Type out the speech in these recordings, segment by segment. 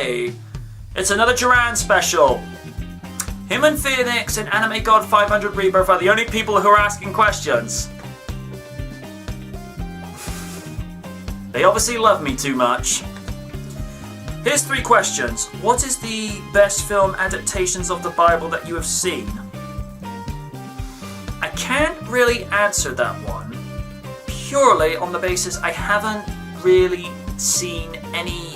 Hey! It's another Duran special! Him and Phoenix in Anime God 500 Rebirth are the only people who are asking questions. They obviously love me too much. Here's 3 questions. What is the best film adaptations of the Bible that you have seen? I can't really answer that one, purely on the basis I haven't really seen any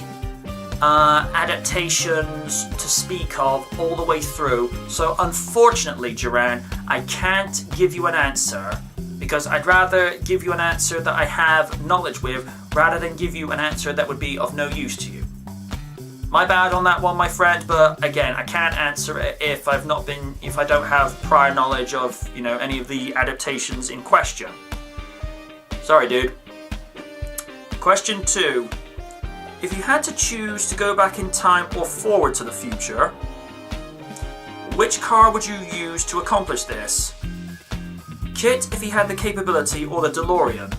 adaptations to speak of all the way through. So unfortunately, Duran, I can't give you an answer, because I'd rather give you an answer that I have knowledge with, rather than give you an answer that would be of no use to you. My bad on that one, my friend, but again, I can't answer it if I don't have prior knowledge of, any of the adaptations in question. Sorry, dude. Question 2. If you had to choose to go back in time or forward to the future, which car would you use to accomplish this? KITT if he had the capability, or the DeLorean?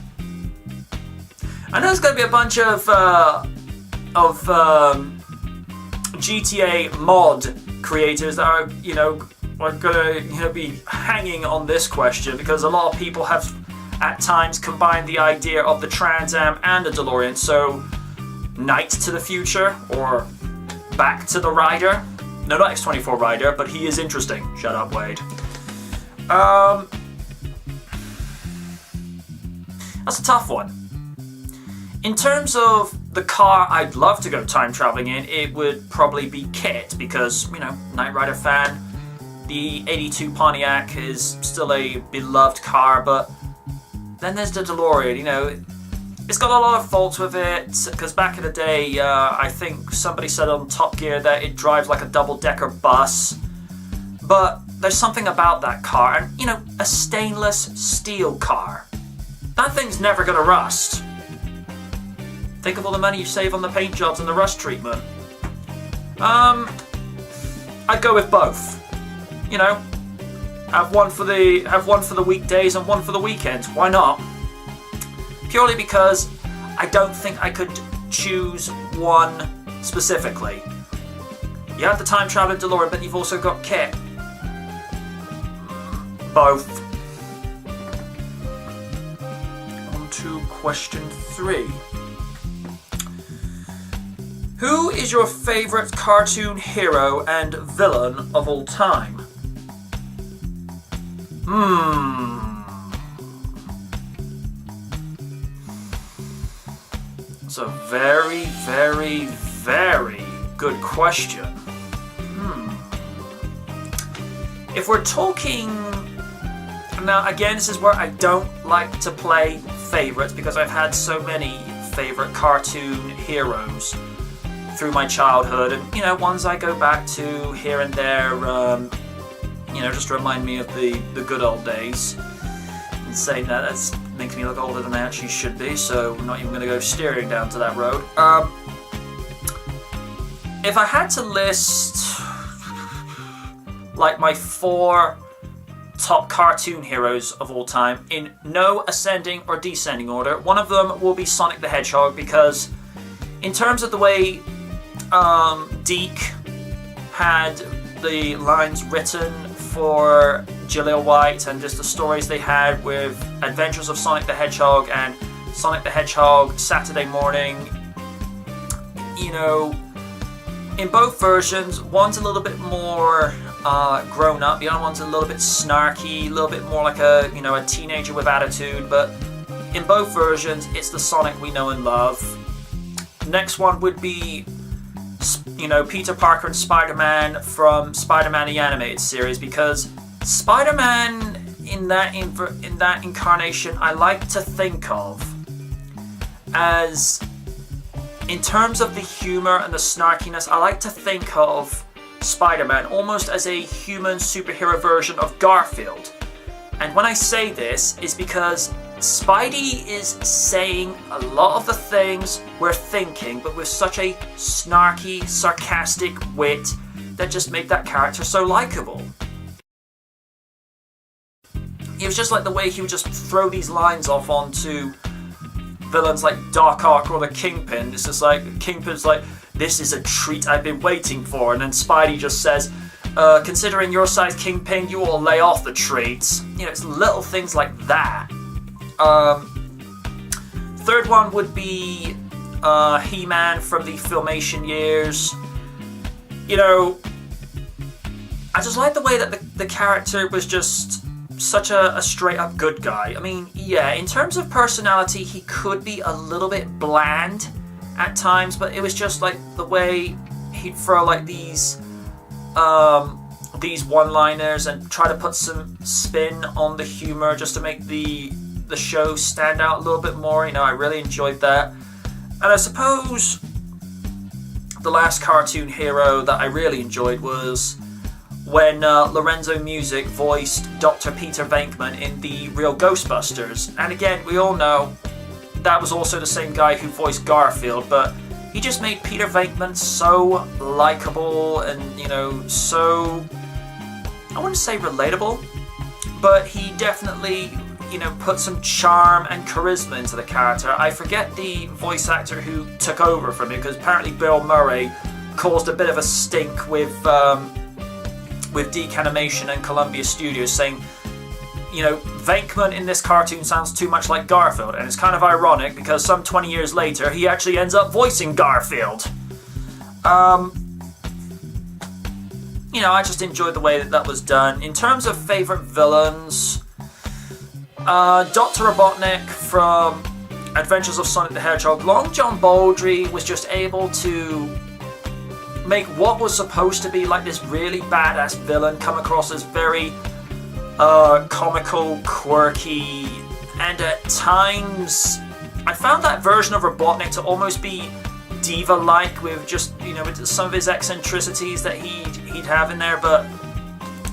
I know there's going to be a bunch of GTA mod creators that are, going to be hanging on this question, because a lot of people have at times combined the idea of the Trans Am and the DeLorean. So, Night to the Future, or Back to the Rider. No, not X-24 Rider, but he is interesting. Shut up, Wade. That's a tough one. In terms of the car I'd love to go time traveling in, it would probably be KITT, because, Knight Rider fan. The 82 Pontiac is still a beloved car, but then there's the DeLorean, it's got a lot of faults with it, because back in the day, I think somebody said on Top Gear that it drives like a double-decker bus. But there's something about that car, and, a stainless steel car. That thing's never gonna rust. Think of all the money you save on the paint jobs and the rust treatment. I'd go with both. Have one for the weekdays and one for the weekends. Why not? Purely because I don't think I could choose one specifically. You have the time traveling DeLorean, but you've also got KITT. Both. On to question 3. Who is your favourite cartoon hero and villain of all time? It's a very, very, very good question. If we're talking... Now, again, this is where I don't like to play favourites, because I've had so many favourite cartoon heroes through my childhood, and, ones I go back to here and there, just remind me of the good old days. And saying that makes me look older than I actually should be, so I'm not even going to go steering down to that road. If I had to list like my 4 top cartoon heroes of all time in no ascending or descending order, one of them will be Sonic the Hedgehog, because in terms of the way Deke had the lines written for Jaleel White, and just the stories they had with Adventures of Sonic the Hedgehog and Sonic the Hedgehog Saturday Morning, in both versions, one's a little bit more grown up, the other one's a little bit snarky, a little bit more like a teenager with attitude, but in both versions, it's the Sonic we know and love. Next one would be Peter Parker and Spider-Man from Spider-Man the Animated Series, because Spider-Man in that incarnation I like to think of as, in terms of the humor and the snarkiness, I like to think of Spider-Man almost as a human superhero version of Garfield. And when I say this, is because Spidey is saying a lot of the things we're thinking, but with such a snarky, sarcastic wit that just made that character so likable. It was just like the way he would just throw these lines off onto villains like Doc Ock or the Kingpin. It's just like, Kingpin's like, this is a treat I've been waiting for. And then Spidey just says, considering your size, Kingpin, you will lay off the treats. You know, it's little things like that. Third one would be He-Man from the Filmation years. You know, I just like the way that the character was just such a straight-up good guy. I mean, yeah, in terms of personality, he could be a little bit bland at times, but it was just like the way he'd throw like these one-liners and try to put some spin on the humor just to make the show stand out a little bit more. You know, I really enjoyed that. And I suppose the last cartoon hero that I really enjoyed was when Lorenzo Music voiced Dr. Peter Venkman in the Real Ghostbusters. And again, we all know that was also the same guy who voiced Garfield, but he just made Peter Venkman so likable and, you know, so, I wouldn't say relatable, but he definitely, you know, put some charm and charisma into the character. I forget the voice actor who took over from him, because apparently Bill Murray caused a bit of a stink with DiC Animation and Columbia Studios, saying, you know, Venkman in this cartoon sounds too much like Garfield, and it's kind of ironic because some 20 years later he actually ends up voicing Garfield. You know, I just enjoyed the way that was done. In terms of favourite villains, Dr. Robotnik from Adventures of Sonic the Hedgehog. Long John Baldry was just able to make what was supposed to be like this really badass villain come across as very comical, quirky, and at times I found that version of Robotnik to almost be diva-like, with just, you know, with some of his eccentricities that he'd have in there. But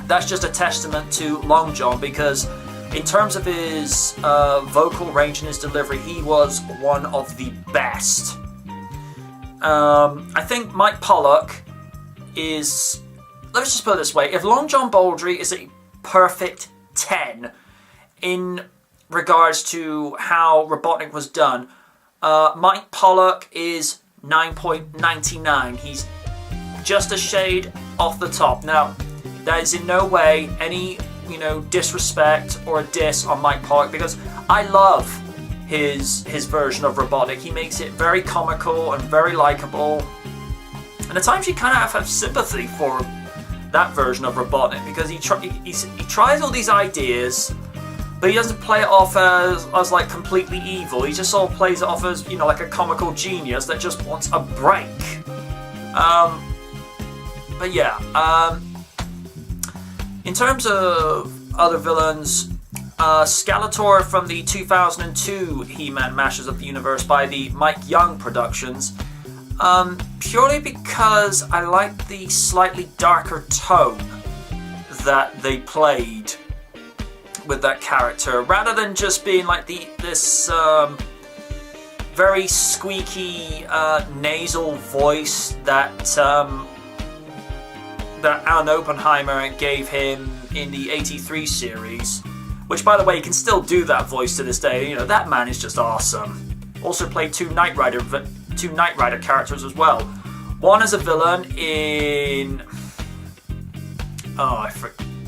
that's just a testament to Long John, because in terms of his vocal range and his delivery, he was one of the best. I think Mike Pollock is, let's just put it this way, if Long John Baldry is a perfect 10 in regards to how Robotnik was done, Mike Pollock is 9.99. He's just a shade off the top. Now, that is in no way any, you know, disrespect or a diss on Mike Pollock, because I love his version of Robotnik. He makes it very comical and very likable, and at times you kind of have sympathy for that version of Robotnik, because he tries all these ideas, but he doesn't play it off as like completely evil. He just sort of plays it off as, you know, like a comical genius that just wants a break. But yeah, in terms of other villains, Skeletor from the 2002 He-Man Masters of the Universe by the Mike Young Productions, purely because I like the slightly darker tone that they played with that character, rather than just being like this very squeaky nasal voice that Alan Oppenheimer gave him in the 83 series, which, by the way, you can still do that voice to this day. You know, that man is just awesome. Also played two Knight Rider characters as well. One as a villain in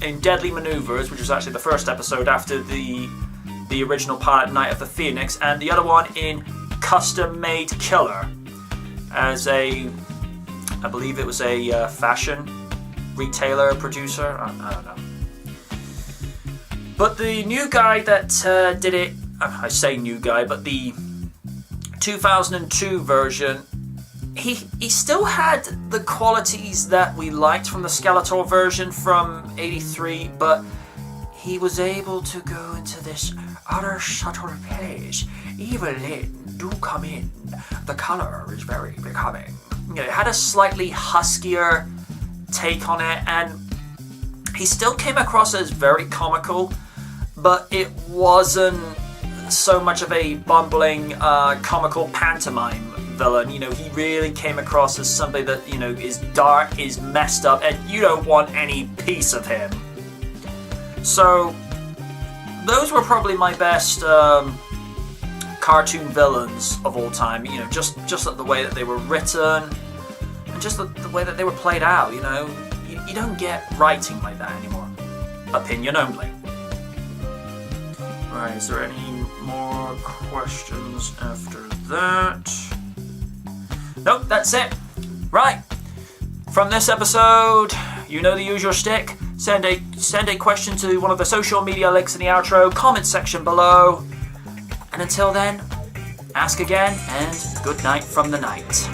in Deadly Maneuvers, which was actually the first episode after the original pilot Night of the Phoenix, and the other one in Custom Made Killer as I believe it was a fashion retailer producer. I don't know. But the new guy that did it, I say new guy, but the 2002 version, he still had the qualities that we liked from the Skeletor version from 83, but he was able to go into this other subtle place. Evelyn, do come in. The color is very becoming. You know, it had a slightly huskier take on it, and he still came across as very comical, but it wasn't so much of a bumbling, comical pantomime villain. You know, he really came across as somebody that, you know, is dark, is messed up, and you don't want any piece of him. So, those were probably my best cartoon villains of all time. You know, just the way that they were written, and just the way that they were played out, you know, you don't get writing like that anymore. Opinion only. Right, is there any more questions after that? Nope, that's it. Right. From this episode, you know the usual shtick. Send a question to one of the social media links in the outro, comment section below. And until then, ask again, and good night from the night.